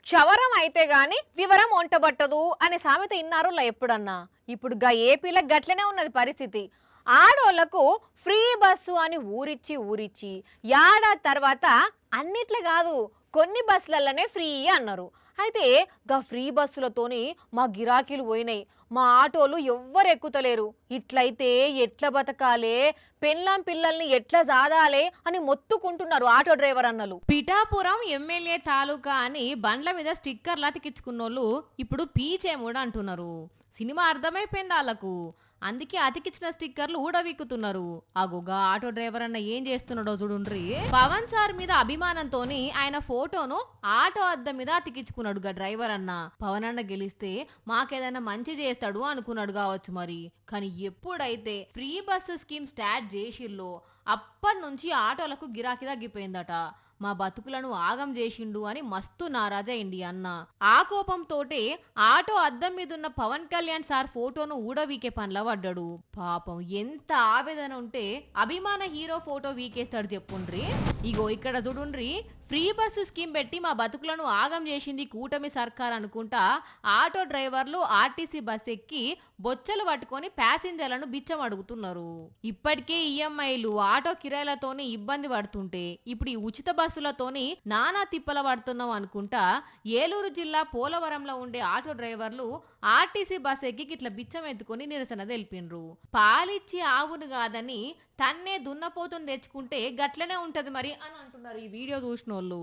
క్షవరం అయితే గాని వివరం ఒంటబట్టదు అనే సామెత ఇన్నారులా ఎప్పుడన్నా. ఇప్పుడు ఏపీలో గట్లనే ఉన్నది పరిస్థితి. ఆడోళ్లకు ఫ్రీ బస్సు అని ఊరిచ్చి ఏడాది తర్వాత అన్నిట్లే కాదు కొన్ని బస్సులలోనే ఫ్రీ అన్నారు. అయితే ఫ్రీ బస్సులతోని మా గిరాకీలు పోయినాయి. మా ఆటోలు ఎవ్వరు ఎక్కుతలేరు. ఇట్లయితే ఎట్లా బతకాలే, పెళ్ళాం పిల్లల్ని ఎట్లా జాదాలే అని మొత్తుకుంటున్నారు ఆటో డ్రైవర్ అన్నలు. పిఠాపురం ఎమ్మెల్యే తాలూకా అని బండ్ల మీద స్టిక్కర్లు అతికించుకున్నోళ్ళు ఇప్పుడు పీచేముడు అంటున్నారు. సినిమా అర్థమైపోయింది వాళ్ళకు. అందుకే అతికిచ్చిన స్టిక్కర్లు ఊడవిక్కుతున్నారు. అగుగా ఆటో డ్రైవర్ అన్న ఏం చేస్తున్నాడో చూడుండ్రి. పవన్ సార్ మీద అభిమానంతోని ఆయన ఫోటోను ఆటో అద్దం మీద అతికించుకున్నాడు డ్రైవర్ అన్న. పవన్ అన్న గెలిస్తే మాకేదైనా మంచి చేస్తాడు అనుకున్నాడు కావచ్చు మరి. కానీ ఎప్పుడైతే ఫ్రీ బస్సు స్కీమ్ స్టార్ట్ చేసిల్లో అప్పటి నుంచి ఆటోలకు గిరాకీ తగ్గిపోయిందట. మా బతుకులను ఆగం చేసిండు అని మస్తు నారాజైంది అన్న. ఆ కోపంతోటే ఆటో అద్దం మీదున్న పవన్ కళ్యాణ్ సార్ ఫోటోను ఊడవీకే పనిలా పడ్డాడు. పాపం ఎంత ఆవేదన ఉంటే అభిమాన హీరో ఫోటో వీకేస్తాడు చెప్పుండ్రి. ఇగో ఇక్కడ చూడుండ్రి, ఫ్రీ బస్సు స్కీమ్ పెట్టి మా బతుకులను ఆగం చేసింది కూటమి సర్కార్ అనుకుంటా ఆటో డ్రైవర్లు ఆర్టీసీ బస్ ఎక్కి బొచ్చలు పట్టుకొని ప్యాసింజర్లను బిచ్చం అడుగుతున్నారు. ఇప్పటికే ఈఎంఐలు ఆటో కిరాయిలతోని ఇబ్బంది పడుతుంటే ఇప్పుడు ఈ ఉచిత బస్సులతోని నానా తిప్పల పడుతున్నాం అనుకుంటా ఏలూరు జిల్లా పోలవరంలో ఉండే ఆటో డ్రైవర్లు ఆర్టీసీ బస్ ఎక్కి ఇట్లా బిచ్చం ఎత్తుకొని నిరసన తెలిపిండ్రు. పాలిచ్చి ఆవును కాదని తన్నే దున్నపోతుని తెచ్చుకుంటే గట్లనే ఉంటది మరి అని అంటున్నారు ఈ వీడియో చూసినోళ్ళు.